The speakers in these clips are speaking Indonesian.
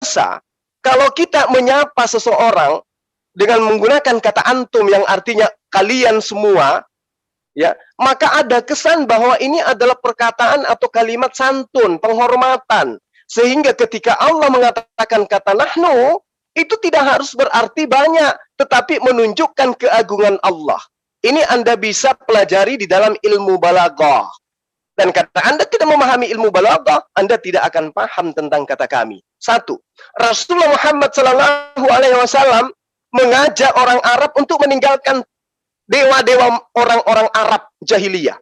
biasa kalau kita menyapa seseorang dengan menggunakan kata antum yang artinya kalian semua, ya, maka ada kesan bahwa ini adalah perkataan atau kalimat santun, penghormatan. Sehingga ketika Allah mengatakan kata nahnu, itu tidak harus berarti banyak, tetapi menunjukkan keagungan Allah. Ini Anda bisa pelajari di dalam ilmu balaghah. Dan kata Anda tidak memahami ilmu balaghah, Anda tidak akan paham tentang kata kami. Satu, Rasulullah Muhammad SAW mengajak orang Arab untuk meninggalkan dewa-dewa orang-orang Arab jahiliyah.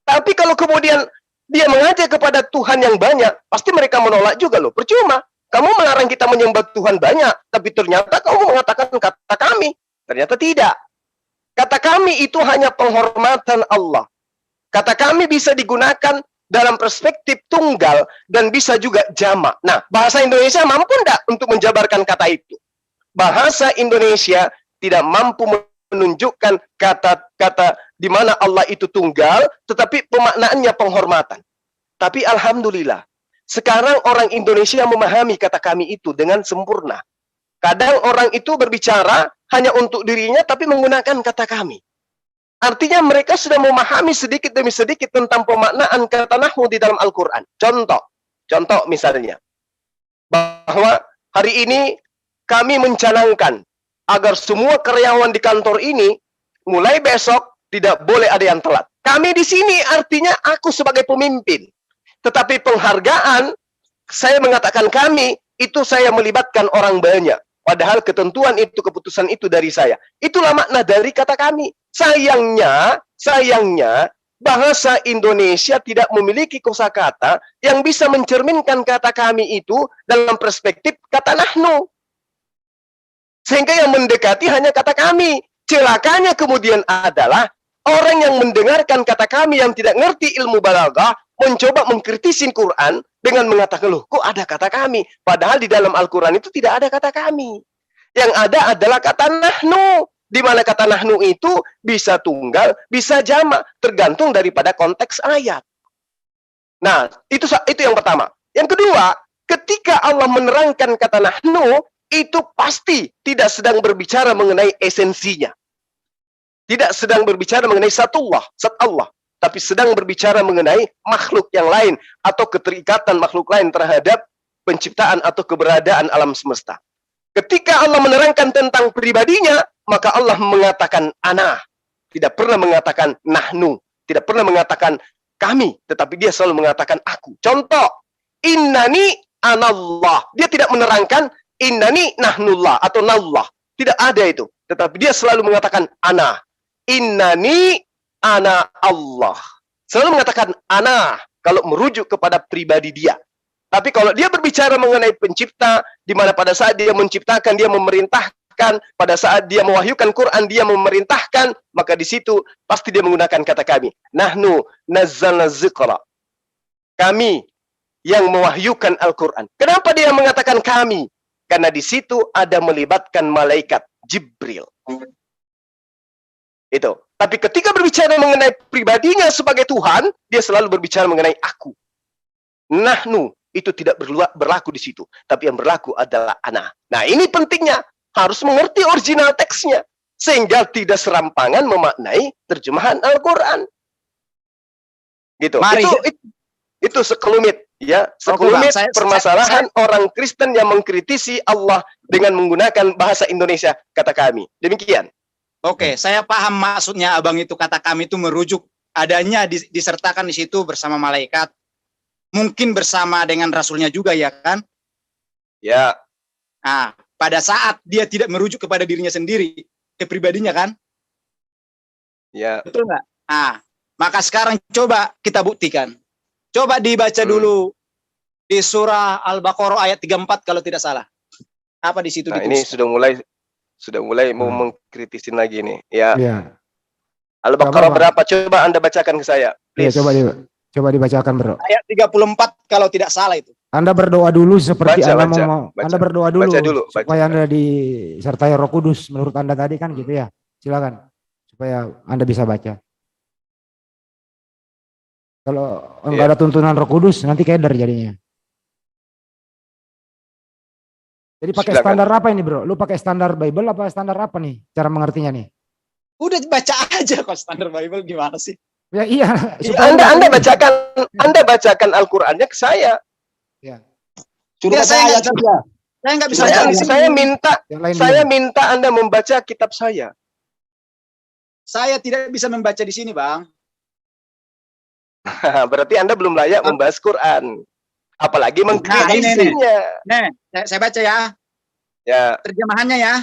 Tapi kalau kemudian dia mengajak kepada Tuhan yang banyak, pasti mereka menolak juga loh. Percuma, kamu melarang kita menyembah Tuhan banyak, tapi ternyata kamu mengatakan kata kami. Ternyata tidak. Kata kami itu hanya penghormatan Allah. Kata kami bisa digunakan dalam perspektif tunggal dan bisa juga jamak. Nah, bahasa Indonesia mampu enggak untuk menjabarkan kata itu? Bahasa Indonesia tidak mampu menunjukkan kata-kata di mana Allah itu tunggal, tetapi pemaknaannya penghormatan. Tapi alhamdulillah, sekarang orang Indonesia memahami kata kami itu dengan sempurna. Kadang orang itu berbicara hanya untuk dirinya, tapi menggunakan kata kami. Artinya mereka sudah memahami sedikit demi sedikit tentang pemaknaan kata nahwu di dalam Al-Quran. Contoh misalnya, bahwa hari ini kami mencanangkan agar semua karyawan di kantor ini mulai besok tidak boleh ada yang telat. Kami di sini artinya aku sebagai pemimpin. Tetapi penghargaan, saya mengatakan kami, itu saya melibatkan orang banyak. Padahal ketentuan itu, keputusan itu dari saya. Itulah makna dari kata kami. Sayangnya, bahasa Indonesia tidak memiliki kosakata yang bisa mencerminkan kata kami itu dalam perspektif kata nahnu. Sehingga yang mendekati hanya kata kami. Celakanya kemudian adalah orang yang mendengarkan kata kami yang tidak ngerti ilmu balaghah mencoba mengkritisi Quran dengan mengatakan, loh kok ada kata kami? Padahal di dalam Al-Quran itu tidak ada kata kami. Yang ada adalah kata nahnu. Di mana kata nahnu itu bisa tunggal, bisa jamak, tergantung daripada konteks ayat. Nah, itu yang pertama. Yang kedua, ketika Allah menerangkan kata nahnu, itu pasti tidak sedang berbicara mengenai esensinya. Tidak sedang berbicara mengenai zat Allah, tapi sedang berbicara mengenai makhluk yang lain atau keterikatan makhluk lain terhadap penciptaan atau keberadaan alam semesta. Ketika Allah menerangkan tentang pribadinya, maka Allah mengatakan ana, tidak pernah mengatakan nahnu, tidak pernah mengatakan kami, tetapi dia selalu mengatakan aku. Contoh, innani anallah. Dia tidak menerangkan innani nahnullah atau nallah. Tidak ada itu. Tetapi dia selalu mengatakan ana. Innani ana Allah. Selalu mengatakan ana kalau merujuk kepada pribadi dia. Tapi kalau dia berbicara mengenai pencipta, di mana pada saat dia menciptakan, dia memerintahkan, pada saat dia mewahyukan Quran, dia memerintahkan, maka di situ pasti dia menggunakan kata kami. Nahnu nazzalna dzikra. Kami yang mewahyukan Al-Quran. Kenapa dia mengatakan kami? Karena di situ ada melibatkan malaikat Jibril. Itu. Tapi ketika berbicara mengenai pribadinya sebagai Tuhan, dia selalu berbicara mengenai aku. Nahnu itu tidak berlaku di situ, tapi yang berlaku adalah ana. Nah, ini pentingnya harus mengerti original teksnya sehingga tidak serampangan memaknai terjemahan Al-Qur'an. Gitu. Itu sekelumit ya, sekelumit permasalahan orang Kristen yang mengkritisi Allah dengan menggunakan bahasa Indonesia kata kami. Demikian. Oke, saya paham maksudnya Abang itu kata kami itu merujuk adanya disertakan di situ bersama malaikat. Mungkin bersama dengan rasulnya juga ya kan? Ya. Nah, pada saat dia tidak merujuk kepada dirinya sendiri, ke pribadinya kan? Ya. Betul nggak? Nah, maka sekarang coba kita buktikan. Coba dibaca dulu di surah Al-Baqarah ayat 34 kalau tidak salah. Apa di situ? Nah, ini sudah mulai mau mengkritisin lagi nih. Ya. Al-Baqarah berapa? Coba Anda bacakan ke saya. Please. Ya, coba dibacakan, Bro. Ayat 34 kalau tidak salah itu. Anda berdoa dulu seperti baca. Anda berdoa dulu, baca. supaya Anda disertai Roh Kudus menurut Anda tadi kan gitu ya. Silakan supaya Anda bisa baca. Kalau enggak ada tuntunan Roh Kudus nanti keder jadinya. Jadi pakai Silakan. standar apa ini bro? Lu pakai standar Bible apa standar apa nih? Cara mengertinya nih? Udah baca aja kok standar Bible gimana sih? Ya iya. Anda bacakan Al-Qur'annya ke saya. Ya. Suruh Ya, baca saya ayat nggak saja. Saya nggak bisa Saya- baca di sini. Yang lain Saya dulu. minta Anda membaca kitab saya. Saya tidak bisa membaca di sini, Bang. Berarti Anda belum layak membahas Quran. Apalagi mengkritisinya. Saya baca ya, Ya. terjemahannya ya.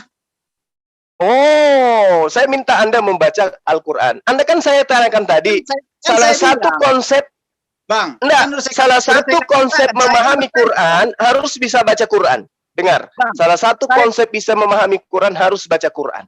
Oh, saya minta Anda membaca Al-Quran. Anda kan saya tanyakan tadi, salah saya satu bilang, konsep, Bang, enggak, kan udah saya- salah sudah satu saya konsep katakan, memahami saya- Quran harus bisa baca Quran. Dengar, Bang, salah satu saya- konsep bisa memahami Quran harus baca Quran.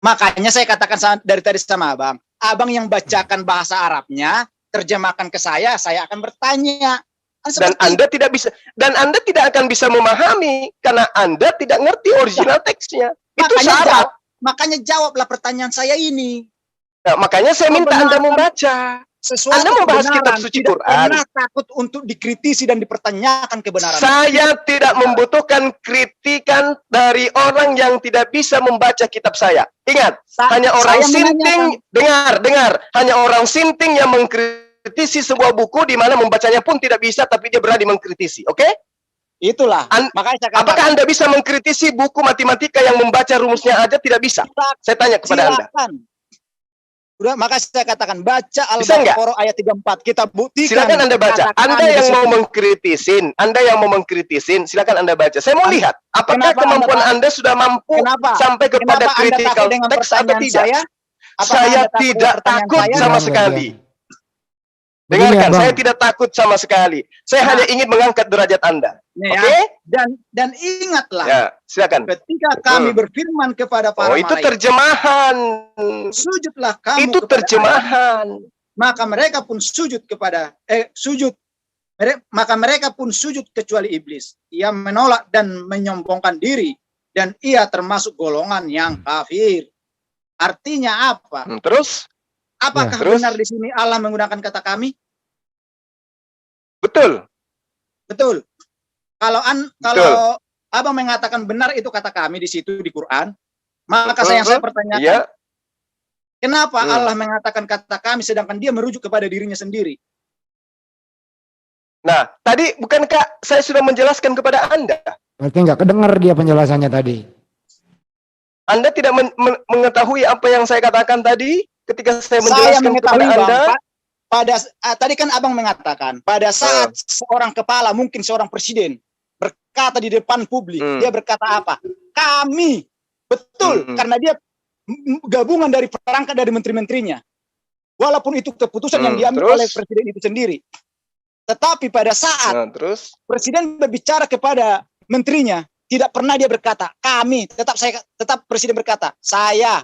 Makanya saya katakan dari tadi sama Abang. Abang yang bacakan bahasa Arabnya, terjemahkan ke saya akan bertanya. Kan Dan seperti Anda tidak bisa, dan Anda tidak akan bisa memahami karena Anda tidak ngerti original teksnya. Itu syarat. makanya jawablah pertanyaan saya ini. Nah, makanya saya minta Anda Kebenaran. membaca. Sesuatu Anda membahas kebenaran kitab suci tidak Quran. pernah takut untuk dikritisi dan dipertanyakan kebenaran. Saya tidak membutuhkan kritikan dari orang yang tidak bisa membaca kitab saya. Ingat, hanya orang Saya sinting, dengar, hanya orang sinting yang mengkritisi sebuah buku di mana membacanya pun tidak bisa, tapi dia berani mengkritisi. Oke? Itulah. Makanya saya katakan, Apakah Anda bisa mengkritisi buku matematika yang membaca rumusnya aja tidak bisa? Saya tanya kepada Anda. silakan. Udah, maka saya katakan baca Bisa nggak? Al-Baqarah ayat 34. Kita buktikan. Silakan Anda baca. kata Anda kami di yang situ. mau mengkritisin, silakan Anda baca. Saya mau lihat apakah Kenapa kemampuan Anda- Anda sudah mampu Kenapa? sampai kepada Kenapa Anda critical takut dengan text atau pertanyaan tidak. saya? Apakah Saya Anda takut tidak dengan pertanyaan takut saya? sama Diam, sekali. diam. Begini ya, Dengarkan, Bang. saya tidak takut sama sekali. Saya Nah. hanya ingin mengangkat derajat Anda. Nih Oke? ya. Dan ingatlah, Ya, silakan. ketika kami berfirman kepada para Oh, itu malaikat, terjemahan. sujudlah kamu Itu kepada terjemahan. Adam. Maka mereka pun sujud maka mereka pun sujud kecuali iblis. Ia menolak dan menyombongkan diri, dan ia termasuk golongan yang kafir. Artinya apa? Terus? Apakah Terus? benar di sini Allah menggunakan kata kami? Betul. Betul. Kalau Betul. Abang mengatakan benar itu kata kami di situ di Quran, maka saya pertanyakan, Iya. kenapa Allah mengatakan kata kami sedangkan dia merujuk kepada dirinya sendiri? Nah, tadi bukankah saya sudah menjelaskan kepada Anda? Berarti nggak kedengar dia penjelasannya tadi. Anda tidak mengetahui apa yang saya katakan tadi ketika saya Saya menjelaskan kepada mengetahui, Anda? Bang, tadi kan Abang mengatakan pada saat seorang kepala, mungkin seorang presiden berkata di depan publik, dia berkata apa? Kami. Betul, karena dia gabungan dari perangkat dari menteri-menterinya. Walaupun itu keputusan yang diambil oleh presiden itu sendiri. Tetapi pada saat presiden berbicara kepada menterinya, tidak pernah dia berkata kami, tetap presiden berkata saya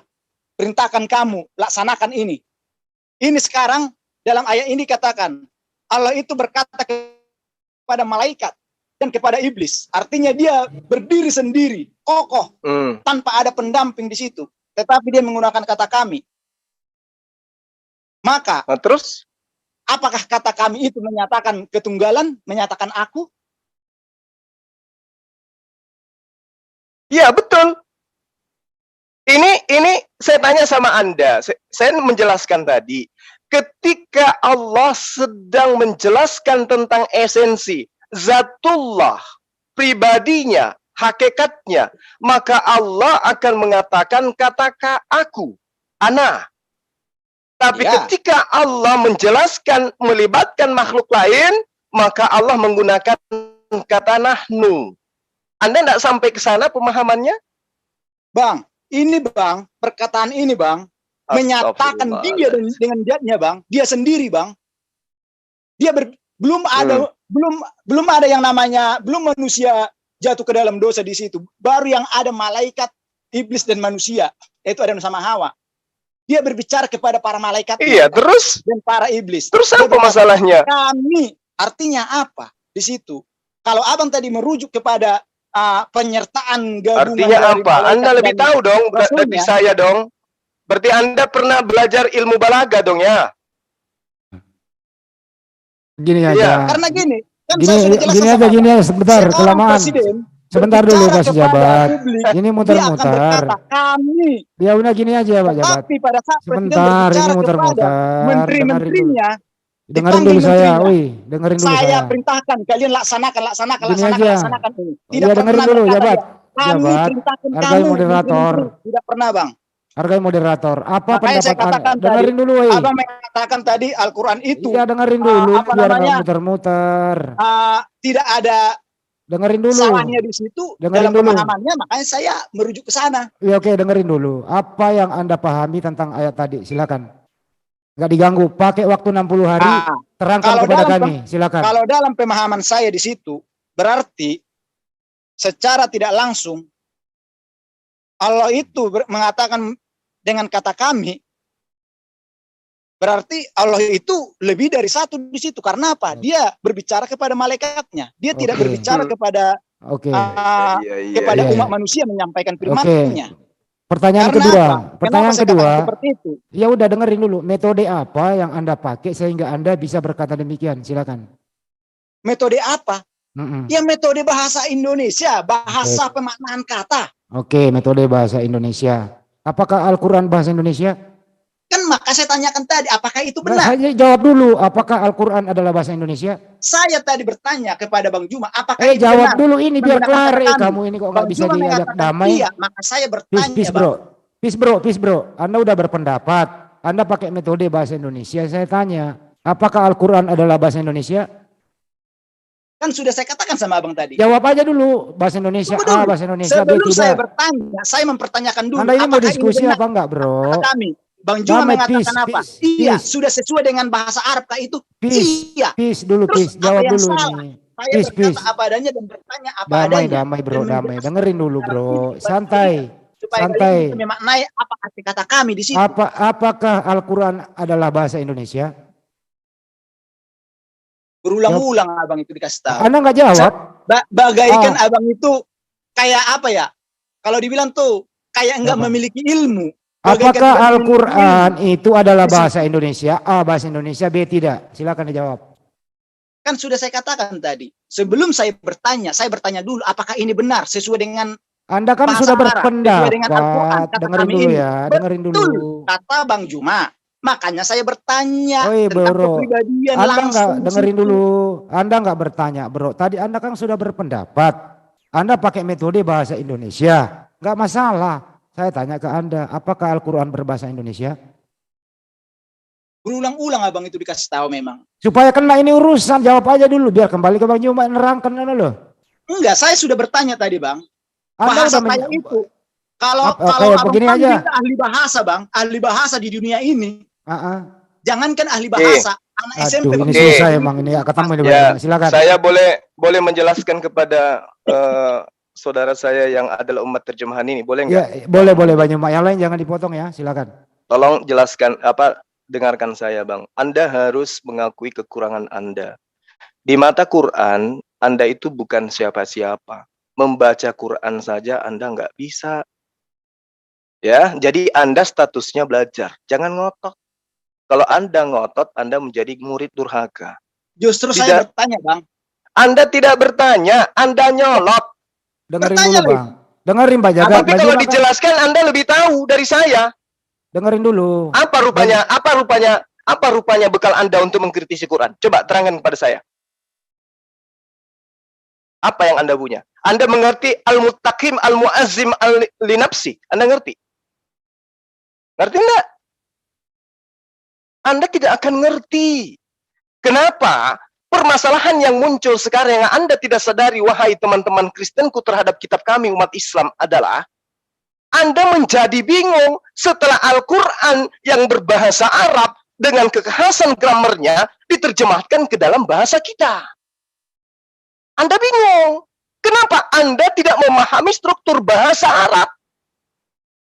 perintahkan kamu laksanakan ini. Ini sekarang dalam ayat ini katakan Allah itu berkata kepada malaikat dan kepada iblis. Artinya dia berdiri sendiri, kokoh, tanpa ada pendamping di situ. Tetapi dia menggunakan kata kami. Maka, apakah kata kami itu menyatakan ketunggalan, menyatakan aku? Iya, betul. Ini saya tanya sama Anda. Saya menjelaskan tadi. Ketika Allah sedang menjelaskan tentang esensi, zatullah, pribadinya, hakikatnya, maka Allah akan mengatakan kata aku, ana. Tapi ketika Allah menjelaskan, melibatkan makhluk lain, maka Allah menggunakan kata nahnu. Anda tidak sampai ke sana pemahamannya? Bang, ini Bang, perkataan ini Bang, menyatakan dia dengan zatnya Bang, dia sendiri Bang. Dia belum ada yang namanya, belum manusia jatuh ke dalam dosa di situ. Baru yang ada malaikat, iblis dan manusia, yaitu Adam sama Hawa. Dia berbicara kepada para malaikat. Iya, terus? Dan para iblis. Terus apa masalahnya? Kami, artinya apa di situ? Kalau Abang tadi merujuk kepada penyertaan gabungan. Artinya apa? Anda lebih tahu dong dari saya dong. Berarti Anda pernah belajar ilmu balaga dong ya? Gini aja. Karena gini, kan saya sudah jelaskan gini aja sebentar, kelamaan. Sebentar dulu berbicara Pak kepada Jabat. publik, Ini dia akan muter-muter. berkata kami. Ya udah gini aja Pak Jabat. Tapi pada saat presiden Sebentar, ini berbicara kepada muter-muter. Dengerin dulu. menteri-menterinya, Dengerin dipanggil dulu saya, menterinya, woi. Dengerin dulu saya saya. perintahkan kalian laksanakan Gini aja. ini. Iya dengerin dulu berkata Jabat. dia, kami Jabat. perintahkan Hargai kamu, moderator. menteri-menteri. Tidak pernah bang. Hargai moderator. Apa Makanya saya pendapat katakan Anda? Dengerin tadi, dulu woi. abang mengatakan tadi Al-Quran itu Iya dengerin dulu apa biar nggak namanya, muter-muter. tidak ada Dengerin dulu. salahnya di situ Dengerin dalam dulu. pemahamannya, makanya saya merujuk ke sana. Ya oke dengerin dulu. Apa yang Anda pahami tentang ayat tadi? Silakan. Nggak diganggu. Pakai waktu 60 hari. Ah, Terangkan kalau kepada dalam kami. Silakan. Kalau dalam pemahaman saya di situ, berarti secara tidak langsung Allah itu mengatakan dengan kata kami, berarti Allah itu lebih dari satu di situ. Karena apa? Dia berbicara kepada malaikatnya. Dia tidak Oke. berbicara kepada Oke. kepada iya. umat manusia menyampaikan Oke. firman-Nya. Pertanyaan Karena kedua. apa? Pertanyaan Kenapa saya kedua. katakan seperti itu? Ya udah dengerin dulu. Metode apa yang Anda pakai sehingga Anda bisa berkata demikian? Silakan. Metode apa? Mm-mm. Ya metode bahasa Indonesia, bahasa pemaknaan kata. Oke, metode bahasa Indonesia. Apakah Al-Quran bahasa Indonesia? Kan maka saya tanyakan tadi, apakah itu Nah, benar? saya jawab dulu, apakah Al-Quran adalah bahasa Indonesia? Saya tadi bertanya kepada Bang Juma, apakah itu Jawab benar? dulu ini biar Menggunakan kelar. kata kami. Kamu ini kok nggak Bang bisa Juma diajak mengatakan damai. iya, maka saya bertanya, Peace Bang. bro. Peace bro. Anda udah berpendapat. Anda pakai metode bahasa Indonesia. Saya tanya, apakah Al-Quran adalah bahasa Indonesia? Kan sudah saya katakan sama Abang tadi. Jawab aja dulu. Bahasa Indonesia Tunggu dulu. A, bahasa Indonesia B, Sebelum saya tidak. bertanya, saya mempertanyakan dulu. Anda ini mau apakah diskusi benar apa enggak bro? kata kami? Bang Juma Damai, mengatakan peace, apa? peace, Iya, peace. sudah sesuai dengan bahasa Arab kah itu? Peace, Iya. peace dulu, Terus peace. apa Jawab yang dulu salah? ini. Saya Peace, berkata peace. apa adanya dan bertanya apa Damai, adanya. damai bro, Dan damai. menjelaskan Dengerin dulu bro. secara Santai, supaya santai. kalian bisa memaknai apa arti kata kami di situ. Apakah Al-Quran adalah bahasa Indonesia? Berulang-ulang abang itu dikasih tahu. Anda nggak jawab? Bagaikan abang itu kayak apa ya? Kalau dibilang tuh kayak enggak Apa? memiliki ilmu. Apakah Al-Quran itu adalah bahasa Indonesia? A, bahasa Indonesia, B, tidak. Silakan dijawab. Kan sudah saya katakan tadi. Sebelum saya bertanya dulu apakah ini benar sesuai dengan Anda kan bahasa sudah Arab, sesuai dengan Al-Quran, berpendapat. kata Dengerin kami dulu ini. ya, dengerin dulu. Betul, kata Bang Juma. Makanya saya bertanya Oi tentang bro, kepribadian Anda nggak langsung di dengerin situ. dulu. Anda nggak bertanya bro. Tadi Anda kan sudah berpendapat. Anda pakai metode bahasa Indonesia. Nggak masalah. Saya tanya ke Anda, apakah Al-Quran berbahasa Indonesia? Berulang-ulang abang itu dikasih tahu memang. Supaya kena ini urusan, jawab aja dulu. Biar kembali ke Bang Juma, nerangkan loh. Enggak, saya sudah bertanya tadi bang. Anda Bahasa udah saya itu. Kalau kayak abang begini kan aja. kita ahli bahasa bang, ahli bahasa di dunia ini. Jangankan ahli Oke. bahasa, anak SMP. Aduh, ini Oke. susah emang ini. Ketemu ini Bang Ya, Juma. Silakan. saya boleh menjelaskan kepada saudara saya yang adalah umat terjemahan ini, boleh nggak? Ya, boleh Bang Juma. Yang lain jangan dipotong ya. Silakan. Tolong jelaskan dengarkan saya Bang. Anda harus mengakui kekurangan Anda. Di mata Quran, Anda itu bukan siapa-siapa. Membaca Quran saja Anda nggak bisa. Ya, jadi Anda statusnya belajar. Jangan ngotot. Kalau Anda ngotot, Anda menjadi murid durhaka. Justru Tidak. saya bertanya bang. Anda tidak bertanya, Anda nyolot. Dengerin Bertanya, dulu Bang. Dengerin Pak Jaga. Tapi kalau dijelaskan Anda lebih tahu dari saya. Dengerin dulu. Apa rupanya bekal Anda untuk mengkritisi Quran? Coba terangkan kepada saya. Apa yang Anda punya? Anda mengerti al-muttaqim, al-muazzim, al-linafsi. Anda ngerti? Ngerti enggak? Anda tidak akan ngerti. Kenapa? Permasalahan yang muncul sekarang yang Anda tidak sadari, wahai teman-teman Kristenku terhadap kitab kami umat Islam adalah Anda menjadi bingung setelah Al-Quran yang berbahasa Arab dengan kekhasan gramernya diterjemahkan ke dalam bahasa kita. Anda bingung. Kenapa Anda tidak memahami struktur bahasa Arab?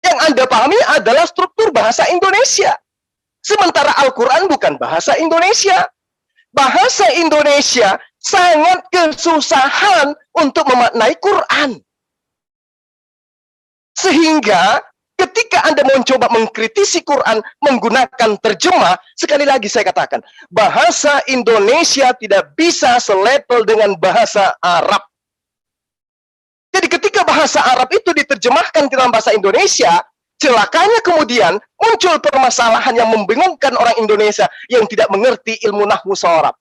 Yang Anda pahami adalah struktur bahasa Indonesia. Sementara Al-Quran bukan bahasa Indonesia. Bahasa Indonesia sangat kesusahan untuk memaknai Quran. Sehingga ketika Anda mencoba mengkritisi Quran menggunakan terjemah, sekali lagi saya katakan, bahasa Indonesia tidak bisa selevel dengan bahasa Arab. ketika bahasa Arab itu diterjemahkan ke dalam bahasa Indonesia, celakanya kemudian muncul permasalahan yang membingungkan orang Indonesia yang tidak mengerti ilmu nahwu sorab.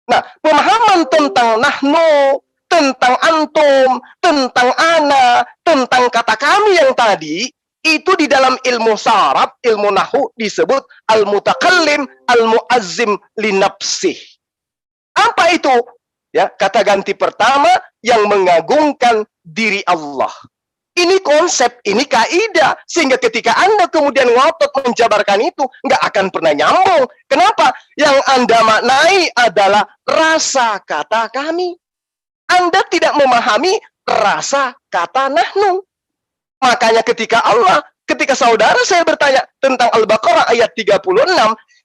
Nah, pemahaman tentang nahnu, tentang antum, tentang ana, tentang kata kami yang tadi, itu di dalam ilmu sarab, ilmu nahwu disebut al-mutakallim, al-muazzim linapsih. Apa itu? Ya, kata ganti pertama yang mengagungkan diri Allah. Ini konsep, ini kaidah. Sehingga ketika Anda kemudian ngotot menjabarkan itu, nggak akan pernah nyambung. Kenapa? Yang Anda maknai adalah rasa kata kami. Anda tidak memahami rasa kata nahnu. Makanya ketika saudara saya bertanya tentang Al-Baqarah ayat 36,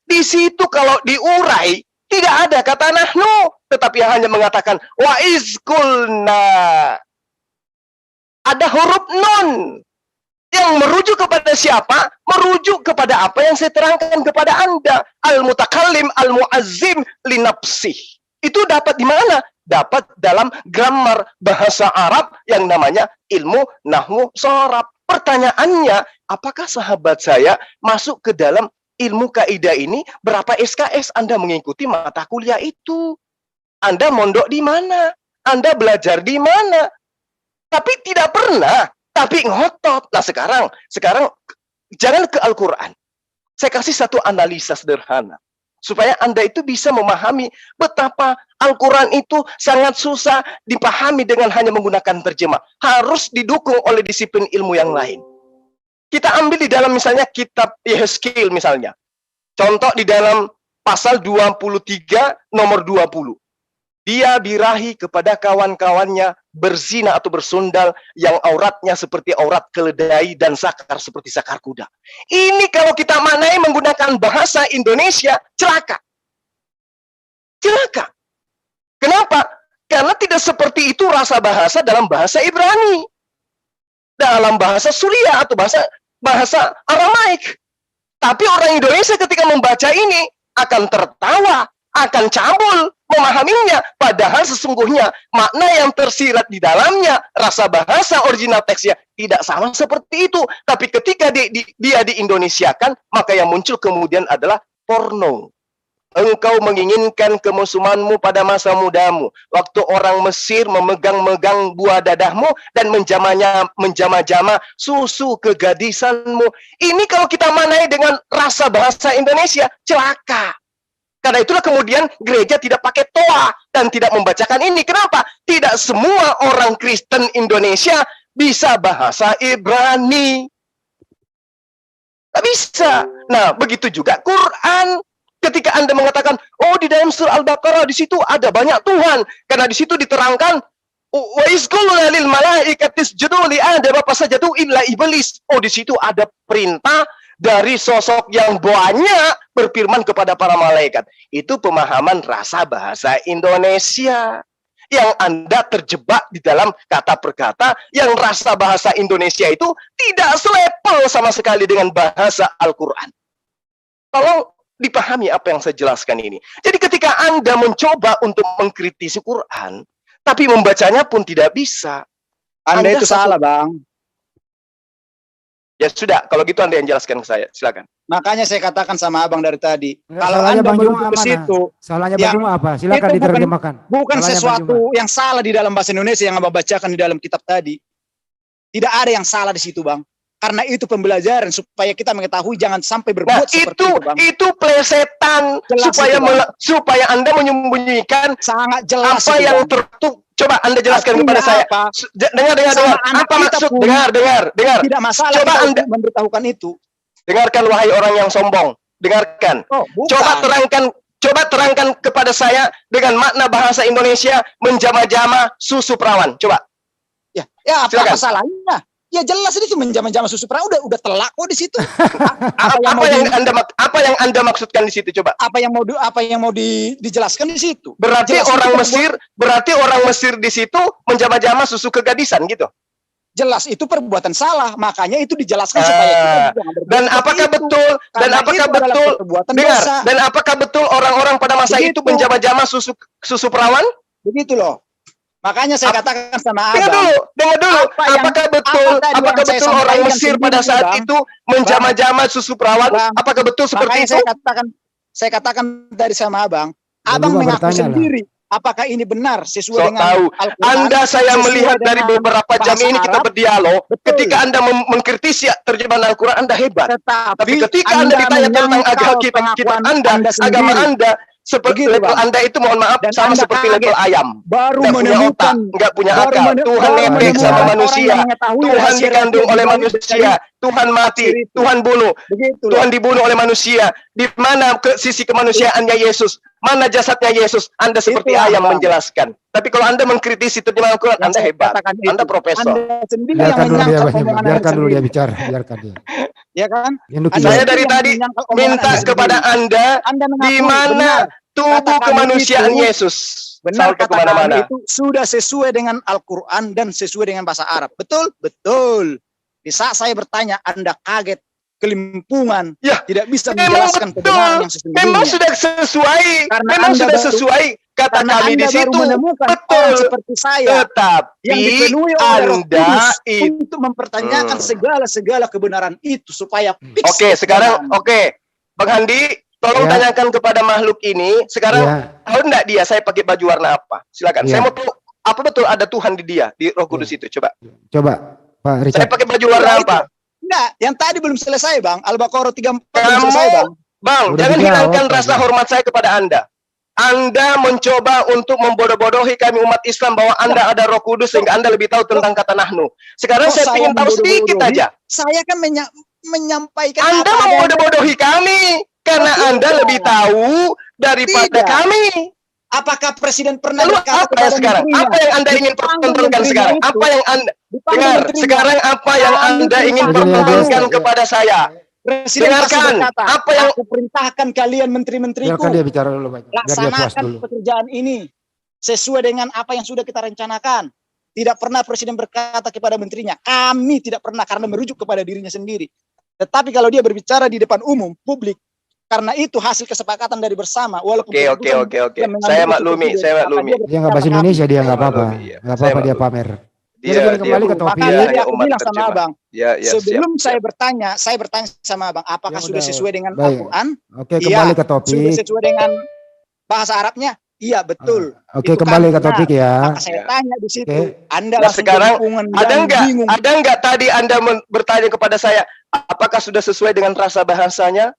di situ kalau diurai, tidak ada kata nahnu, tetapi hanya mengatakan wa izkulna. Ada huruf nun yang merujuk kepada siapa? Merujuk kepada apa yang saya terangkan kepada Anda. Al-mutakallim, al-muazzim linapsih. Itu dapat di mana? Dapat dalam grammar bahasa Arab yang namanya ilmu nahwu sorab. Pertanyaannya, apakah sahabat saya masuk ke dalam ilmu kaidah ini? Berapa SKS Anda mengikuti mata kuliah itu? Anda mondok di mana? Anda belajar di mana? Tapi tidak pernah, tapi ngotot. Nah sekarang jangan ke Al-Quran. Saya kasih satu analisa sederhana. Supaya Anda itu bisa memahami betapa Al-Quran itu sangat susah dipahami dengan hanya menggunakan terjemah. Harus didukung oleh disiplin ilmu yang lain. Kita ambil di dalam misalnya kitab Yehezkiel misalnya. Contoh di dalam pasal 23 nomor 20. Dia birahi kepada kawan-kawannya berzina atau bersundal yang auratnya seperti aurat keledai dan sakar seperti sakar kuda. Ini kalau kita maknai menggunakan bahasa Indonesia, celaka. Celaka. Kenapa? Karena tidak seperti itu rasa bahasa dalam bahasa Ibrani. Dalam bahasa Suria atau bahasa Aramaik. Tapi orang Indonesia ketika membaca ini akan tertawa, akan cabul memahaminya, padahal sesungguhnya makna yang tersirat di dalamnya, rasa bahasa original teksnya tidak sama seperti itu. Tapi ketika dia diindonesiakan, maka yang muncul kemudian adalah porno. Engkau menginginkan kemusuhanmu pada masa mudamu, waktu orang Mesir memegang-megang buah dadahmu dan menjama-jama susu kegadisanmu. Ini kalau kita manai dengan rasa bahasa Indonesia, celaka. Karena itulah kemudian gereja tidak pakai toa dan tidak membacakan ini. Kenapa? Tidak semua orang Kristen Indonesia bisa bahasa Ibrani. Tidak bisa. Nah, begitu juga Quran. Ketika Anda mengatakan, oh di dalam surah Al-Baqarah di situ ada banyak Tuhan, karena di situ diterangkan wa izqulna lil malaikati isjudu li Adam fasajadu illa iblis. Oh di situ ada perintah dari sosok yang banyak berfirman kepada para malaikat. Itu pemahaman rasa bahasa Indonesia yang Anda terjebak di dalam kata per kata yang rasa bahasa Indonesia itu tidak selepel sama sekali dengan bahasa Al-Quran. Tolong dipahami apa yang saya jelaskan ini. Jadi ketika Anda mencoba untuk mengkritisi Quran, tapi membacanya pun tidak bisa. Anda itu salah, Bang. Ya sudah, kalau gitu Anda yang jelaskan ke saya. Silakan. Makanya saya katakan sama Abang dari tadi. Enggak, kalau Anda menuju ke situ, salahnya Bang Juma apa? Silakan diterjemahkan. Bukan sesuatu yang salah di dalam bahasa Indonesia yang Abang bacakan di dalam kitab tadi. Tidak ada yang salah di situ, Bang. Karena itu pembelajaran supaya kita mengetahui jangan sampai berbuat seperti itu, Bang. Itu plesetan supaya Anda menyembunyikan sangat jelas apa yang tertutup. Coba Anda jelaskan kepada saya. Dengar. Apa maksud? Dengar. Tidak masalah coba Anda memberitahukan itu. Dengarkan wahai orang yang sombong. Dengarkan. Coba terangkan kepada saya dengan makna bahasa Indonesia menjama-jama susu perawan. Coba. Ya apa masalahnya? Ya jelas itu menjama-jama susu perawan udah telak kok di situ. Apa yang Anda maksudkan di situ coba? Apa yang mau dijelaskan di situ? Berarti orang Mesir di situ menjama-jama susu kegadisan gitu. Jelas itu perbuatan salah, makanya itu dijelaskan supaya kita dan apakah betul dan apakah betul orang-orang pada masa itu menjama-jama susu perawan? Begitu loh. Makanya saya katakan sama Dengar abang. dulu. Apakah Betul orang Mesir pada saat itu menjama-jama susu perawan? Bang, Apakah betul seperti itu? Saya katakan tadi sama abang. Dan Abang juga mengaku bertanya lah. sendiri. Apakah ini benar sesuai dengan Tahu. Al-Quran? Anda saya sesuai melihat dari dengan beberapa jam bahasa ini kita Arab? berdialog. Betul. Ketika Anda mengkritisi terjemahan Al-Quran, Anda hebat. Tapi Tapi ketika Anda ditanya tentang agama kitab Anda, agama Anda, seperti Begitu, level Bang. Anda itu mohon maaf Dan sama Anda seperti kaget. level ayam. baru Nggak punya menemukan otak, nggak punya baru akal. mene- Tuhan baru nebeng menemukan sama orang manusia. yang mengetahui Tuhan rahasia dikandung rahasia oleh di balik manusia. Tuhan mati. tafsir itu. Tuhan bunuh. Begitu loh. Tuhan dibunuh oleh manusia. Di mana sisi kemanusiaannya Yesus? Mana jasadnya Yesus? Anda seperti Itulah, ayam Bang. menjelaskan. Tapi kalau Anda mengkritisi terjemahan Al-Quran, Yang Anda saya hebat. katakan itu. Anda profesor. Anda sendiri yang Biarkan dulu dia, menyangkal Bang. omongan Biarkan Anda dulu dia sendiri. bicara, biarkan dia. Ya kan? Induk Anda dia. Saya sendiri dari yang tadi menyangkal omongan minta Anda kepada sendiri. Anda Anda di mengakui mana benar tubuh kata kami kemanusiaan itu- Yesus. benar Salto kata kami kemana-mana. itu sudah sesuai dengan Al-Quran dan sesuai dengan bahasa Arab. Betul? Betul. Di saat saya bertanya, Anda kaget, kelimpungan, Ya, tidak bisa memang menjelaskan betul. kebenaran yang sesungguhnya. Memang sudah sesuai. Karena Memang Anda sudah baru- sesuai kata Karena kami di Anda baru situ. menemukan Betul. orang seperti saya Tetapi yang dipenuhi oleh Roh Anda Kudus itu untuk mempertanyakan segala kebenaran itu supaya fix Oke, sekarang kebenaran. Bang Handi, tolong Ya. tanyakan kepada makhluk ini. Sekarang Ya. tahu enggak dia saya pakai baju warna apa? Silakan. Ya. Saya mau tahu apa betul ada Tuhan di dia, di Roh Kudus itu. Coba. Coba Pak Saya Richard. pakai baju warna Ya, apa? Enggak, yang tadi belum selesai, Bang. Al-Baqarah 34 belum Kamu, selesai, Bang. Bang, Udah jangan dijawab hilangkan tadi. rasa hormat saya kepada Anda. Anda mencoba untuk membodoh-bodohi kami umat Islam bahwa Anda ada Roh Kudus sehingga Anda lebih tahu tentang kata nahnu. Sekarang Kok saya saya ingin tahu sedikit membodoh-bodohi? aja. Saya kan menyampaikan Anda apa adanya. membodoh-bodohi kami karena Oh, Anda tidak. lebih tahu daripada Tidak. kami. Apakah presiden pernah Lalu berkata apa yang sekarang? menterinya? Apa yang Anda ingin Dipanggil pertontonkan menterinya sekarang? itu. Apa yang Anda Dipanggil dengar? menterinya. Sekarang apa yang Kami Anda ingin perintahkan pertontonkan kalian. kepada saya? Presiden pasti Dengarkan. berkata, Apa yang aku perintahkan kalian menteri-menteriku Biarkan dia bicara dulu, Pak. Biar dia puas laksanakan dulu. pekerjaan ini sesuai dengan apa yang sudah kita rencanakan. Tidak pernah presiden berkata kepada menterinya, kami tidak pernah, karena merujuk kepada dirinya sendiri. Tetapi kalau dia berbicara di depan umum, publik, karena itu hasil kesepakatan dari bersama. Walaupun Oke. keputusan yang mengambil Saya itu maklumi, presiden, saya maka maklumi. Dia nggak bahasa berkata, Indonesia, dia nggak apa-apa. Maklumi, iya. Nggak Saya apa-apa dia maklumi. pamer. Dia Jadi kembali ke dia topik. Makanya hanya aku umat bilang sama terjemah. abang, Ya, sebelum siap. saya bertanya sama abang, apakah Ya sudah udah, sesuai dengan baik. Al-Quran? Oke, Iya. kembali ke Sudah topik. sesuai dengan bahasa Arabnya? Iya, betul. Oke, Itu kembali kan ke topik ya. Maka saya tanya di situ, Oke. Anda Nah, langsung sekarang kelimpungan Ada dan enggak? bingung. Ada enggak tadi Anda bertanya kepada saya, apakah sudah sesuai dengan rasa bahasanya?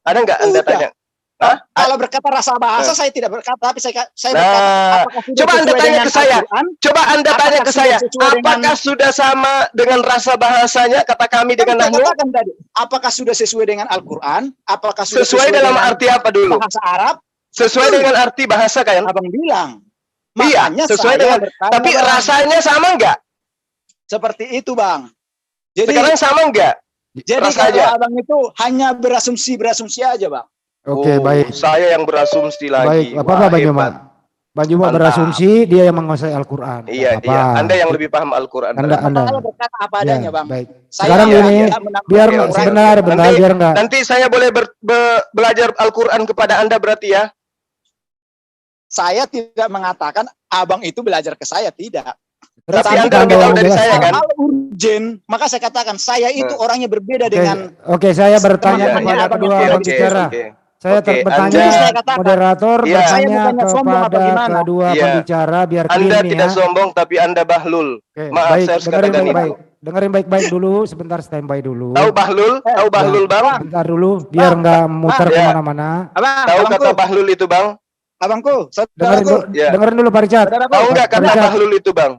Ada enggak Anda Udah. tanya? Hah? Kalau berkata rasa bahasa, saya tidak berkata, tapi saya berkata, Nah, apakah sudah coba Anda sesuai tanya dengan ke saya. Al-Quran? Coba Anda Apakah tanya ke sudah saya, sesuai dengan- apakah sudah sama dengan rasa bahasanya kata kami Kan dengan saya nahnu? katakan tadi, apakah sudah sesuai dengan Al-Quran? Apakah sudah Sesuai dalam dengan arti apa dulu? bahasa Arab? Sesuai dengan arti bahasa kan? Abang bilang. Iya, Makanya sesuai saya dengan. bertanya, Tapi Bang. rasanya sama enggak? Seperti itu, Bang. Jadi, Sekarang sama enggak? jadi rasanya. kalau abang itu hanya berasumsi aja, Bang. Oke, Oh, baik. Saya yang berasumsi lagi. Baik, apa-apa Wah, Bang hebat. Juma? Bang Juma Mantap. berasumsi, dia yang menguasai Al-Quran. Iya, Nggak iya. apa-apa. Anda yang lebih paham Al-Quran. Anda. Saya berkata apa Ya, adanya, Bang. baik. Saya Sekarang tidak ini, menambah biar Oke, nggak oke. sebentar, Nanti- biar nggak. Nanti saya boleh belajar Al-Quran kepada Anda berarti ya? Saya tidak mengatakan abang itu belajar ke saya, tidak. Terus Tapi nanti Anda lebih yang tahu dari menjelaskan. saya, kan? Hal urgen, maka saya katakan saya itu orangnya berbeda Oke, dengan oke, saya bertanya teman-temannya kepada abang kedua yang pembicara. oke. Saya Oke, bertanya, Anda- Saya katakan, moderator Iya. bertanya Saya bukannya sombong apa kepada gimana? kedua Iya. pembicara biar Anda clean tidak ya. sombong tapi Anda bahlul. Oke, Maaf, baik, saya harus dengerin katakan itu. baik-baik. Dengerin baik-baik dulu, sebentar standby dulu. Tahu bahlul? Tahu bahlul, Ya, Bang? Bentar dulu, biar nggak muter ya. kemana-mana. Tahu abangku, kata bahlul itu, Bang? abangku, Dengerin, saudaraku, Ya. dengerin dulu Pak Richard. saudaraku, Tahu nggak kata Richard. bahlul itu, Bang?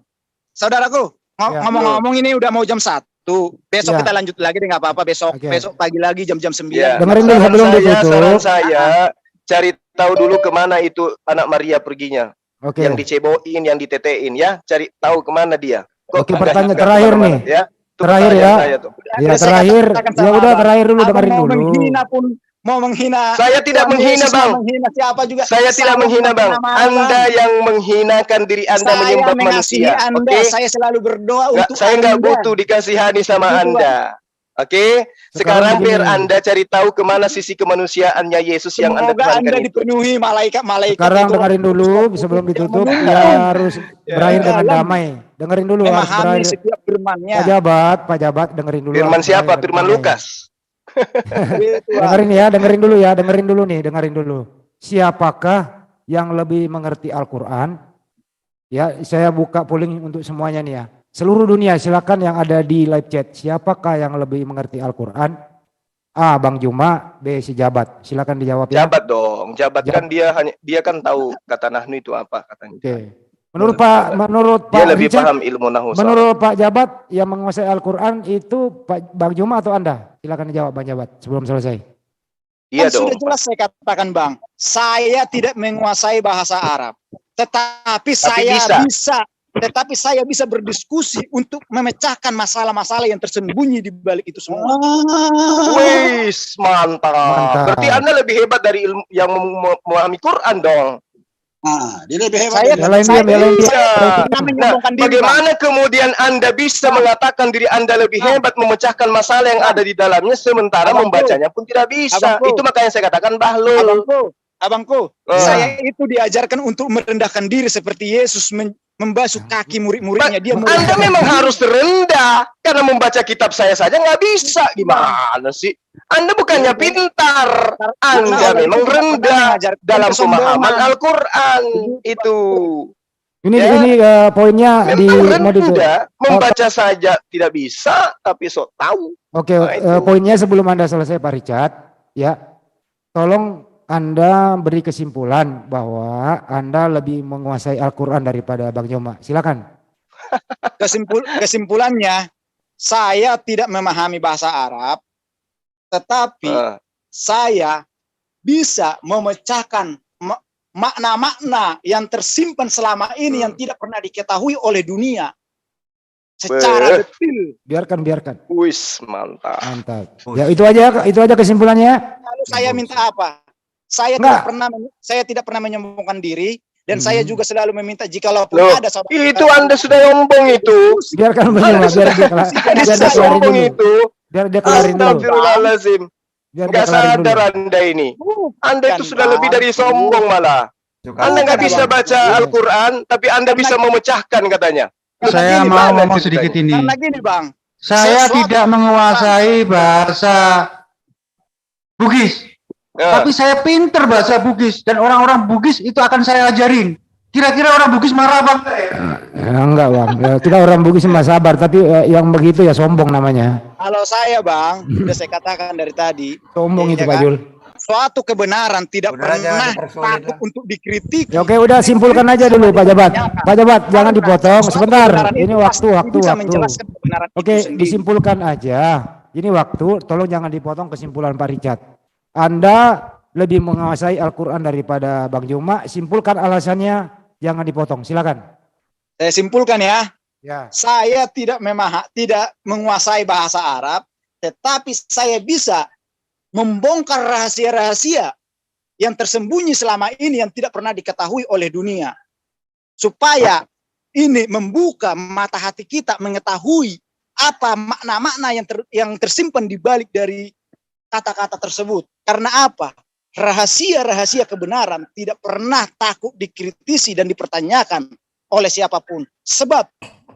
saudaraku, Ya. ngomong-ngomong ini udah mau jam 1. Besok Ya. kita lanjut lagi deh, nggak apa-apa. Besok Oke. besok pagi lagi jam-jam 9. Ya. Dengerin dulu sebelum ditutup. Saran saya, cari tahu dulu kemana itu anak Maria perginya. Oke. Yang diceboin, yang ditetein ya. Cari tahu kemana dia. Oke, nggak- pertanyaan nggak terakhir kemana-mana, nih. Ya. Itu Terakhir pertanyaan ya. saya tuh. Ya Saya terakhir, katakan ya sama udah abang, terakhir dulu abang dengerin mau dulu. menghina pun, mau menghina. Saya tidak Tuhan menghina, Yesus, Bang. mau menghina siapa juga. Saya tidak menghina, Bang. nama Anda yang menghinakan diri Anda saya menyembah mengasihi manusia. Anda, Oke? saya selalu berdoa Nggak, untuk saya nggak Anda. butuh dikasihani sama Begitu, Anda. Oke, sekarang biar begini. Anda cari tahu kemana sisi kemanusiaannya Yesus yang Anda Semoga Anda tuhankan itu. dipenuhi malaikat-malaikat. Sekarang itu dengerin dulu sebelum ditutup ya harus berakhir dengan dalam damai. Dengerin dulu harus memahami berakhir. setiap firman-Nya. Pak Jabat dengerin dulu. Firman harus siapa? berakhir dengan Firman damai. Lukas. Dengerin ya, dengerin dulu nih, dengerin dulu. Siapakah yang lebih mengerti Al-Quran? Ya, saya buka polling untuk semuanya nih ya. Seluruh dunia silakan yang ada di live chat. Siapakah yang lebih mengerti Al-Quran? A. Bang Juma, B. si Jabat. Silakan dijawab ya. Jabat dong. Jabat kan dia kan tahu kata nahnu itu apa katanya. Oke. Menurut Dia Pak lebih Richard, paham ilmu nahwu. menurut Pak Jabat yang menguasai Al-Quran itu Bang Juma atau Anda? Silakan dijawab Bang Jabat sebelum selesai. Iya Kan dong. sudah jelas saya katakan, Bang. Saya tidak menguasai bahasa Arab, tetapi saya bisa berdiskusi untuk memecahkan masalah-masalah yang tersembunyi di balik itu semua. Wis, mantap. Berarti Anda lebih hebat dari ilmu yang memahami Quran dong. Nah, dia lebih hebat. Saya Nah, bagaimana kemudian Anda bisa mengatakan diri Anda lebih hebat memecahkan masalah yang ada di dalamnya sementara membacanya pun tidak bisa. Itu makanya saya katakan bahlul. Abangku, saya itu diajarkan untuk merendahkan diri seperti Yesus membasuh kaki murid-muridnya. Anda memang harus rendah karena membaca kitab saya saja nggak bisa. Gimana sih? Anda bukannya pintar, Anda memang rendah dalam pemahaman Al-Quran itu. Ini poinnya di rendah, membaca saja tidak bisa, tapi sok tahu. Oke, poinnya sebelum Anda selesai Pak Richard, ya, tolong Anda beri kesimpulan bahwa Anda lebih menguasai Al-Quran daripada Bang Joma. Silakan. Kesimpulannya, saya tidak memahami bahasa Arab, tetapi saya bisa memecahkan makna-makna yang tersimpan selama ini yang tidak pernah diketahui oleh dunia secara detil. Biarkan. Wis, mantap. Ya, itu aja kesimpulannya. Lalu saya minta apa? Saya tidak pernah menyombongkan diri dan saya juga selalu meminta jikalau ada saudara. Itu Anda sudah sombong itu. Biarkan biar dia kelarin dulu. Biar dia kelarin dulu. Astagfirullahaladzim. Gak sadar Anda ini. Anda itu sudah lebih dari sombong malah. Anda nggak bisa baca Al-Quran, tapi Anda bisa memecahkan katanya. Saya mau ngomong sedikit ini. Karena gini, Bang. Saya tidak menguasai bahasa Bugis. Tapi saya pinter bahasa Bugis. Dan orang-orang Bugis itu akan saya ajarin. Kira-kira orang Bugis marah apa enggak ya? Enggak, Bang. Kita orang Bugis mah sabar. Tapi yang begitu ya sombong namanya. Kalau saya, Bang, sudah saya katakan dari tadi. Sombong itu Pak Jul. Suatu kebenaran tidak pernah takut untuk dikritik. Ya, oke, udah simpulkan aja dulu Pak Jabat. Pak Jabat, jangan dipotong sebentar. Ini waktu. Oke, disimpulkan aja. Ini waktu, tolong jangan dipotong kesimpulan Pak Richard. Anda lebih menguasai Al-Quran daripada Bang Juma. Simpulkan alasannya, jangan dipotong. Silakan. Saya simpulkan ya. Ya. Saya tidak menguasai bahasa Arab, tetapi saya bisa membongkar rahasia-rahasia yang tersembunyi selama ini yang tidak pernah diketahui oleh dunia. Supaya ini membuka mata hati kita mengetahui apa makna-makna yang tersimpan di balik dari kata-kata tersebut. Karena apa? Rahasia-rahasia kebenaran tidak pernah takut dikritisi dan dipertanyakan oleh siapapun. Sebab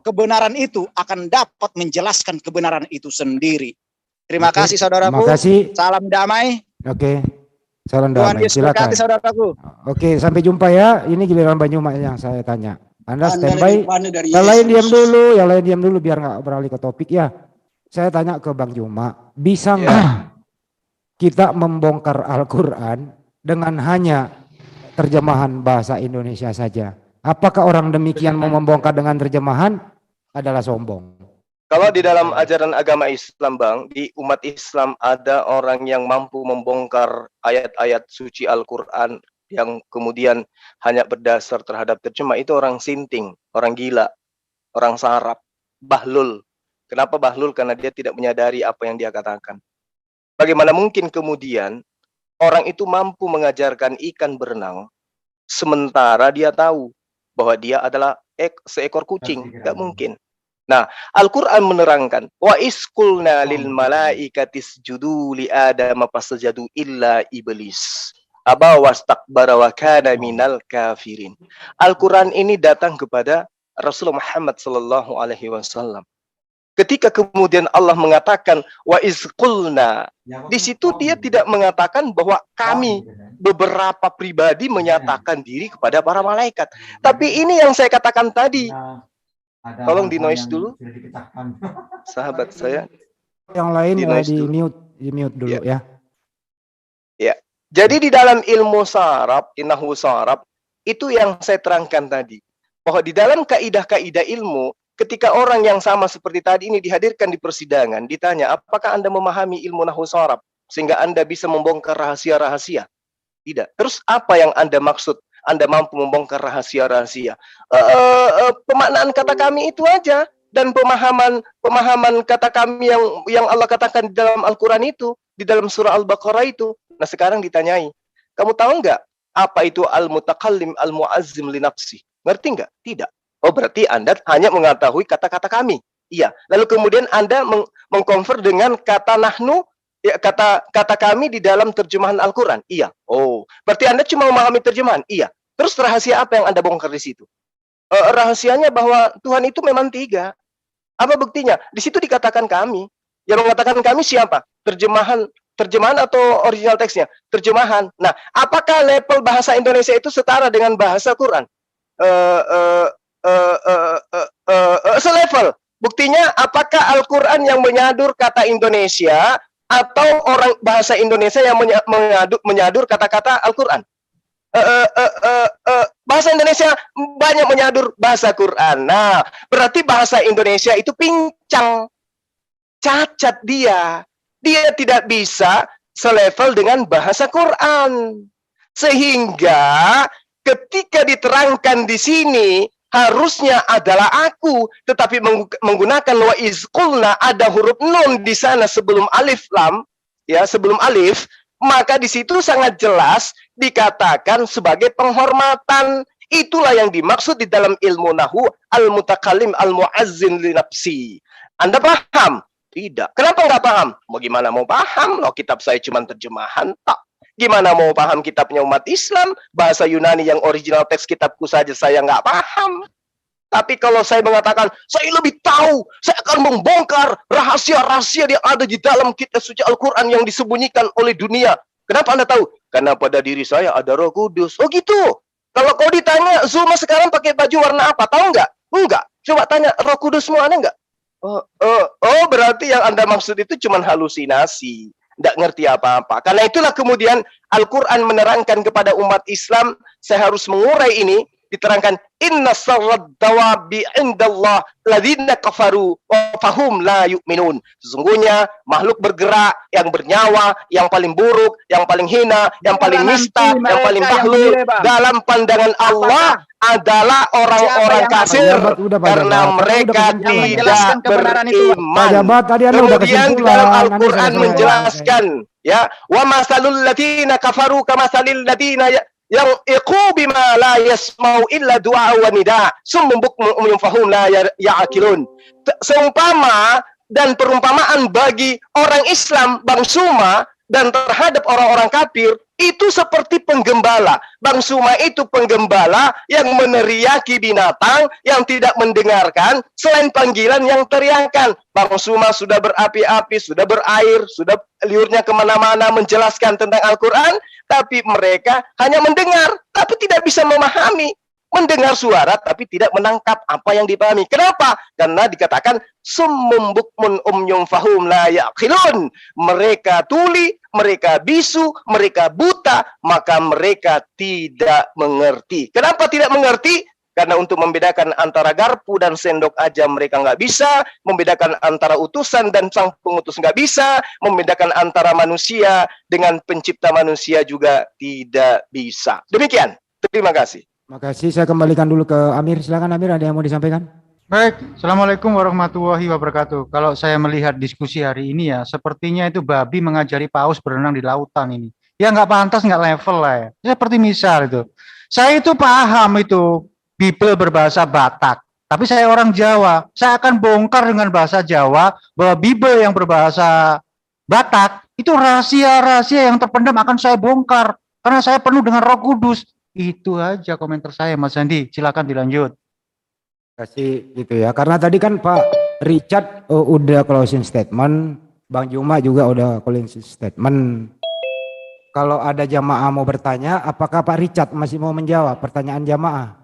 kebenaran itu akan dapat menjelaskan kebenaran itu sendiri. Terima kasih saudaraku. Terima kasih. Salam damai. Oke. Salam Tuhan damai. Yesus berkati saudaraku. Oke, sampai jumpa ya. Ini giliran Banyuma yang saya tanya. Anda standby. Yang lain diam dulu biar nggak beralih ke topik ya. Saya tanya ke Bang Juma, bisa nggak kita membongkar Al-Quran dengan hanya terjemahan bahasa Indonesia saja? Apakah orang demikian mau membongkar dengan terjemahan adalah sombong? Kalau di dalam ajaran agama Islam, Bang, di umat Islam ada orang yang mampu membongkar ayat-ayat suci Al-Quran yang kemudian hanya berdasar terhadap terjemah. Itu orang sinting, orang gila, orang sarap, bahlul. Kenapa bahlul? Karena dia tidak menyadari apa yang dia katakan. Bagaimana mungkin kemudian orang itu mampu mengajarkan ikan berenang sementara dia tahu bahwa dia adalah seekor kucing? Tidak mungkin. Nah, Al-Quran menerangkan, wa iskulna lil malaikatis judu li Adam fasajadu illa iblis. Aba wastakbara wa kana minal kafirin. Al-Quran ini datang kepada Rasulullah Muhammad sallallahu alaihi wasallam. Ketika kemudian Allah mengatakan wa iskulna, di situ dia tidak mengatakan bahwa kami beberapa pribadi menyatakan diri kepada para malaikat. Tapi ini yang saya katakan tadi. Tolong di noise dulu, sahabat saya. Yang lain Di di noise dulu. mute dulu ya. Ya. Jadi di dalam ilmu saraf, nahwu saraf, itu yang saya terangkan tadi. Bahwa di dalam kaidah-kaidah ilmu, ketika orang yang sama seperti tadi ini dihadirkan di persidangan, ditanya, apakah Anda memahami ilmu nahwu saraf sehingga Anda bisa membongkar rahasia-rahasia? Tidak. Terus apa yang Anda maksud? Anda mampu membongkar rahasia-rahasia. Pemaknaan kata kami itu aja, dan pemahaman kata kami yang Allah katakan di dalam Al-Quran itu, di dalam surah Al-Baqarah itu. Nah sekarang ditanyai, kamu tahu nggak apa itu al-mutakallim al-mu'azzim li nafsi? Ngerti nggak? Tidak. Oh berarti Anda hanya mengetahui kata-kata kami. Iya. Lalu kemudian Anda mengkonvert dengan kata nahnu, ya, kata kami di dalam terjemahan Al-Quran. Iya. Oh, berarti Anda cuma memahami terjemahan. Iya. Terus rahasia apa yang Anda bongkar di situ? Rahasianya bahwa Tuhan itu memang 3. Apa buktinya? Di situ dikatakan kami. Yang mengatakan kami siapa? Terjemahan atau original teksnya? Terjemahan. Nah, apakah level bahasa Indonesia itu setara dengan bahasa Quran? Selevel. Buktinya, apakah Al-Quran yang menyadur kata Indonesia atau orang bahasa Indonesia yang menyadur kata-kata Al-Quran? Bahasa Indonesia banyak menyadur bahasa Quran. Nah, berarti bahasa Indonesia itu pincang, cacat dia. Dia tidak bisa selevel dengan bahasa Quran. Sehingga ketika diterangkan di sini harusnya adalah aku, tetapi menggunakan wa izqulna, ada huruf nun di sana sebelum alif lam, ya, sebelum alif, maka di situ sangat jelas dikatakan sebagai penghormatan. Itulah yang dimaksud di dalam ilmu nahwu al-mutakallim al-mu'azzin li nafsi. Anda paham? Tidak. Kenapa nggak paham? Bagaimana mau paham? Loh, kitab saya cuma terjemahan, tak. Gimana mau paham kitabnya umat Islam? Bahasa Yunani yang original teks kitabku saja saya nggak paham. Tapi kalau saya mengatakan, saya lebih tahu, saya akan membongkar rahasia-rahasia yang ada di dalam kitab suci Al-Quran yang disembunyikan oleh dunia. Kenapa Anda tahu? Karena pada diri saya ada Roh Kudus. Oh gitu. Kalau kau ditanya, Zuma sekarang pakai baju warna apa? Tahu nggak? Enggak. Coba tanya, Roh Kudusmu ada nggak? Oh, berarti yang Anda maksud itu cuma halusinasi. Tidak ngerti apa-apa. Karena itulah kemudian Al-Quran menerangkan kepada umat Islam, saya harus mengurai ini, diterangkan inna sarrad dawabi indallah ladina kafaru wa fahum la yu'minun. Sesungguhnya makhluk bergerak yang bernyawa, yang paling buruk, yang paling hina, yang paling nista, yang paling makhluk dalam pandangan Allah adalah orang-orang kafir karena mereka tidak beriman. Kemudian dalam Al-Quran menjelaskan, ya, wa masalul ladina kafaru kamasalil ladina yang iqu bima la yasmau illa du'a wa nida summum bukmun umyun fahum la ya'qilun. Seumpama dan perumpamaan bagi orang Islam Bang Suma dan terhadap orang-orang kafir itu seperti penggembala. Bang Suma itu penggembala yang meneriaki binatang yang tidak mendengarkan selain panggilan yang teriakan. Bang Suma sudah berapi-api, sudah berair, sudah liurnya kemana-mana menjelaskan tentang Al-Quran, tapi mereka hanya mendengar, tapi tidak bisa memahami. Mendengar suara, tapi tidak menangkap apa yang dipahami. Kenapa? Karena dikatakan summum bukmun umyun fahum la ya'qilun. Mereka tuli, mereka bisu, mereka buta, maka mereka tidak mengerti. Kenapa tidak mengerti? Karena untuk membedakan antara garpu dan sendok aja mereka nggak bisa, membedakan antara utusan dan sang pengutus nggak bisa, membedakan antara manusia dengan pencipta manusia juga tidak bisa. Demikian. Terima kasih. Terima kasih. Saya kembalikan dulu ke Amir. Silakan Amir, ada yang mau disampaikan? Baik, Assalamualaikum warahmatullahi wabarakatuh. Kalau saya melihat diskusi hari ini ya, sepertinya itu babi mengajari paus berenang di lautan ini. Ya nggak pantas, nggak level lah ya. Seperti misal itu, saya itu paham itu Bible berbahasa Batak. Tapi saya orang Jawa, saya akan bongkar dengan bahasa Jawa bahwa Bible yang berbahasa Batak itu rahasia-rahasia yang terpendam akan saya bongkar karena saya penuh dengan Roh Kudus. Itu aja komentar saya, Mas Andi. Silakan dilanjut. Kasih gitu ya. Karena tadi kan Pak Richard udah closing statement, Bang Juma juga udah closing statement. Kalau ada jamaah mau bertanya, apakah Pak Richard masih mau menjawab pertanyaan jamaah?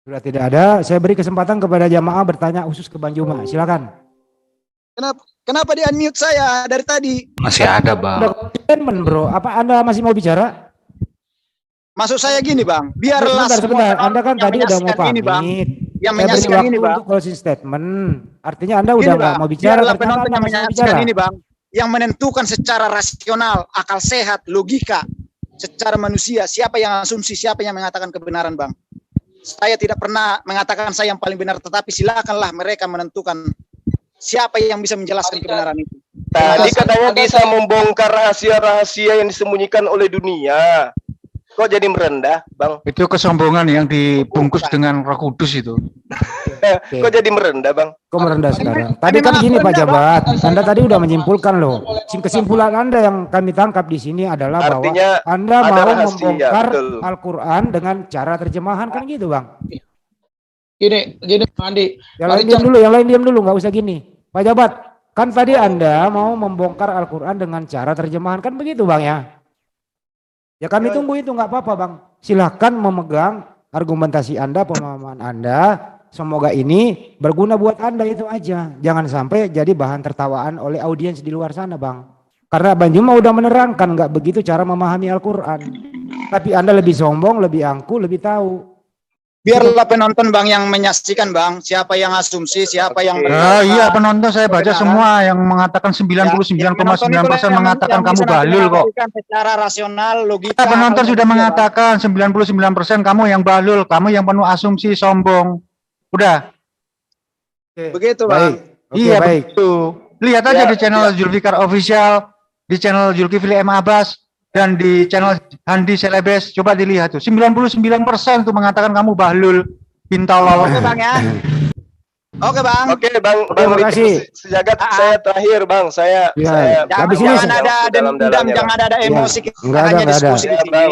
Sudah tidak ada, saya beri kesempatan kepada jamaah bertanya khusus ke Bang Juma. Silakan. Kenapa dia unmute saya dari tadi? Masih ada, Bang. Statement, Bro. Apa Anda masih mau bicara? Maksud saya gini, Bang. Biarlah sebentar. Anda kan tadi udah mau pamit. Yang menyaksikan ini, Bang. Untuk closing statement. Artinya Anda udah nggak mau bicara. Biarlah penonton yang menyaksikan ini, Bang, yang menentukan secara rasional, akal sehat, logika, secara manusia, siapa yang asumsi, siapa yang mengatakan kebenaran, Bang. Saya tidak pernah mengatakan saya yang paling benar, tetapi silakanlah mereka menentukan siapa yang bisa menjelaskan kebenaran itu. Tadi katanya bisa membongkar rahasia-rahasia yang disembunyikan oleh dunia. Kok jadi merendah, Bang? Itu kesombongan yang dibungkus dengan Roh Kudus itu. Kok jadi merendah, Bang? Kok merendah sekarang? Tadi kan gini Pak Jabat, Anda tadi udah menyimpulkan loh. Kesimpulan Anda yang kami tangkap di sini adalah Artinya, bahwa Anda ada mau rahasia, membongkar betul. Al-Quran dengan cara terjemahan kan gitu, Bang? Gini, Pak Andi. Yang lain diam dulu, nggak usah gini. Pak Jabat, kan tadi Anda mau membongkar Al-Quran dengan cara terjemahan kan begitu, Bang ya? Ya kami tunggu itu, nggak apa-apa, Bang. Silahkan memegang argumentasi Anda, pemahaman Anda. Semoga ini berguna buat Anda, itu aja. Jangan sampai jadi bahan tertawaan oleh audiens di luar sana, Bang. Karena Bang Juma udah menerangkan nggak begitu cara memahami Al-Quran. Tapi Anda lebih sombong, lebih angku, lebih tahu. Biarlah penonton, Bang, yang menyaksikan, Bang, siapa yang asumsi, siapa yang Iya, penonton saya baca semua yang mengatakan 99,9% mengatakan kamu bahlul kok. Secara rasional, logika. Kita penonton sudah mengatakan 99% kamu yang bahlul, kamu yang penuh asumsi, sombong. Udah. Begitu, Bang. Iya, betul. Lihat aja di channel Zulfikar Official, di channel Zulkifli M. Abbas, dan di channel Handi Selebes. Coba dilihat tuh, 99% tuh mengatakan kamu bahlul, bintolol. Oke, Bang ya. Oke, Bang. Oke, Bang. Terima kasih. Sejagat saya terakhir, Bang. Saya habis ini jangan ada dendam, jangan ada emosi. Enggak ada.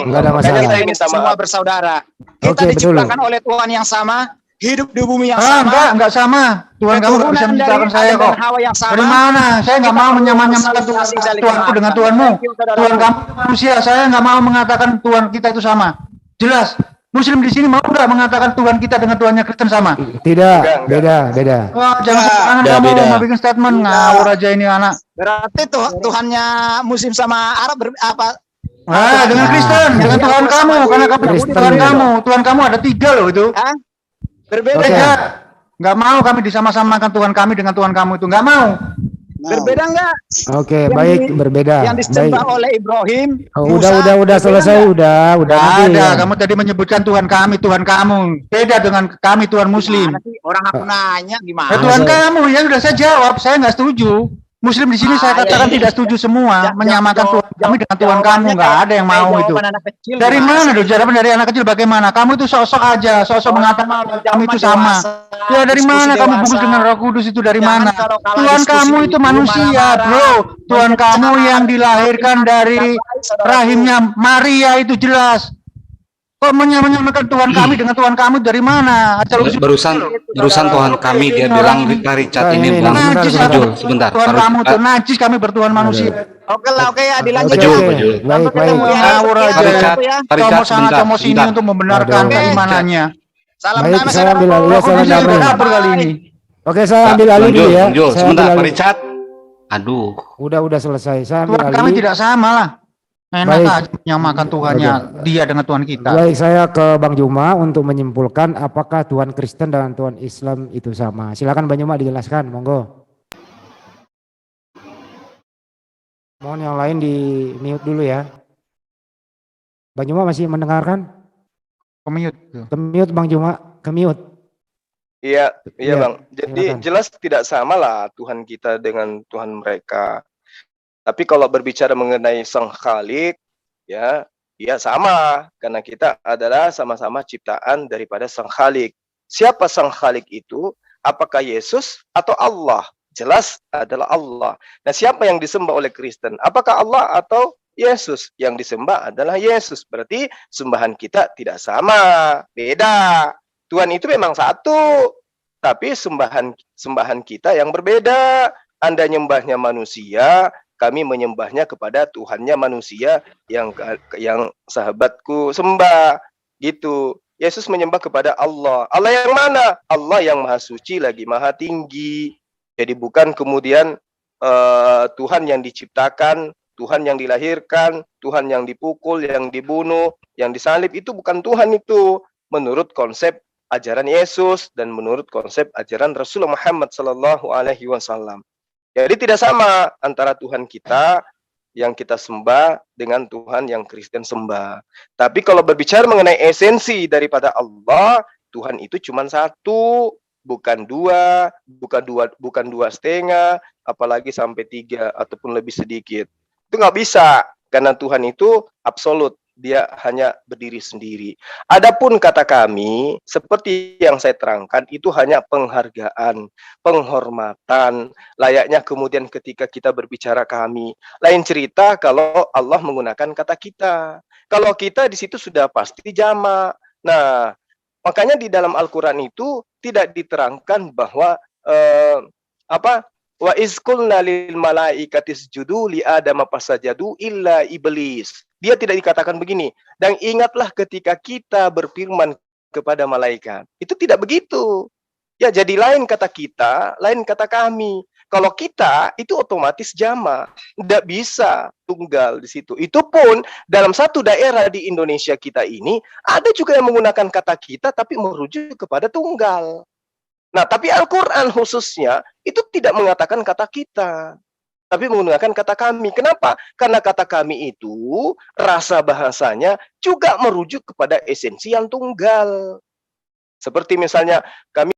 Enggak ada masalah. Kita ini semua bersaudara. Kita diciptakan oleh Tuhan yang sama, hidup di bumi yang sama. Enggak sama. Tuhan kamu nggak bisa menciptakan saya kok. Dari mana? Saya nggak mau menyamakan Tuhanku dengan Tuhanmu. Tuhan kamu manusia. Saya nggak mau mengatakan Tuhan kita itu sama. Jelas. Muslim di sini mau nggak mengatakan Tuhan kita dengan Tuhannya Kristen sama? Tidak, beda. Wah, jangan sembarangan kamu mau bikin statement, ngawur aja ini anak. Berarti Tuhannya Muslim sama Arab apa? Dengan Kristen, dengan Tuhan kamu, karena kamu Tuhan kamu ada 3 loh itu. Berbeda. Nggak mau kami disama-samakan Tuhan kami dengan Tuhan kamu itu, nggak mau. Berbeda enggak? Oke, baik, berbeda. Yang disembah oleh Ibrahim. Udah selesai, udah. Ada, kamu tadi menyebutkan Tuhan kami, Tuhan kamu. Beda dengan kami, Tuhan Muslim. Orang aku nanya gimana? Tuhan kamu, ya udah saya jawab, saya nggak setuju. Muslim di sini saya katakan tidak setuju semua, menyamakan Tuhan kami dengan Tuhan kamu, nggak ada yang mau itu. Dari mana dong? Jawaban dari anak kecil bagaimana? Kamu itu sok-sok aja, sok-sok mengatakan kami itu sama. Ya dari mana kamu bungkus dengan Roh Kudus itu dari mana? Tuhan kamu itu manusia, bro. Tuhan kamu yang dilahirkan dari rahimnya Maria itu jelas. Kok menyamakan Tuhan kami dengan Tuhan kamu dari mana? Barusan Tuhan kami dia bilang Richard ini Bang. Sebentar. Tuhan kamu tuh najis, kami bertuhan manusia. Oke ya, dilanjut. Baik. Kamu sangat emosi ini untuk membenarkan keimanannya. Salam saya ambil alih. Kali ini. Oke, saya ambil alih dulu ya. Sebentar, Pak Richard. Aduh. Udah selesai. Saya ambil Tuhan alih. kami tidak sama lah. Enak aja menyamakan Tuhannya dia dengan Tuhan kita. Baik, saya ke Bang Juma untuk menyimpulkan apakah Tuhan Kristen dan Tuhan Islam itu sama. Silakan Bang Juma dijelaskan, monggo. Mohon yang lain di mute dulu ya. Bang Juma masih mendengarkan? Ke-mute Bang Juma, ke-mute. Iya Bang. Jadi silakan. jelas tidak sama lah Tuhan kita dengan Tuhan mereka. Tapi kalau berbicara mengenai Sang Khalik, ya Ya sama, karena kita adalah sama-sama ciptaan daripada Sang Khalik. Siapa Sang Khalik itu? Apakah Yesus atau Allah? Jelas adalah Allah. Nah, siapa yang disembah oleh Kristen? Apakah Allah atau Yesus? Yang disembah adalah Yesus. Berarti sembahan kita tidak sama, beda. Tuhan itu memang satu, tapi sembahan kita yang berbeda. Anda nyembahnya manusia, kami menyembahnya kepada Tuhannya manusia yang sahabatku sembah, gitu. Yesus menyembah kepada Allah. Allah yang mana? Allah yang maha suci lagi maha tinggi. Jadi bukan kemudian Tuhan yang diciptakan, Tuhan yang dilahirkan, Tuhan yang dipukul, yang dibunuh, yang disalib, itu bukan Tuhan itu. Menurut konsep ajaran Yesus dan menurut konsep ajaran Rasulullah Muhammad SAW. Jadi tidak sama antara Tuhan kita yang kita sembah dengan Tuhan yang Kristen sembah. Tapi kalau berbicara mengenai esensi daripada Allah, Tuhan itu cuma satu, bukan dua, bukan dua setengah, apalagi sampai 3 ataupun lebih sedikit. Itu nggak bisa, karena Tuhan itu absolut. Dia hanya berdiri sendiri. Adapun kata kami, seperti yang saya terangkan, itu hanya penghargaan, penghormatan, layaknya kemudian ketika kita berbicara kami. Lain cerita kalau Allah menggunakan kata kita. Kalau kita di situ sudah pasti jamak. Nah, makanya di dalam Al-Quran itu tidak diterangkan bahwa wa izqulna lil malaikati isjudu li adama fasajadu illa iblis. Dia tidak dikatakan begini. Dan ingatlah ketika kita berfirman kepada malaikat. Itu tidak begitu. Ya, jadi lain kata kita, lain kata kami. Kalau kita itu otomatis jamak, tidak bisa tunggal di situ. Itu pun dalam satu daerah di Indonesia kita ini ada juga yang menggunakan kata kita tapi merujuk kepada tunggal. Nah, tapi Al-Quran khususnya itu tidak mengatakan kata kita, tapi menggunakan kata kami. Kenapa? Karena kata kami itu rasa bahasanya juga merujuk kepada esensi yang tunggal. Seperti misalnya kami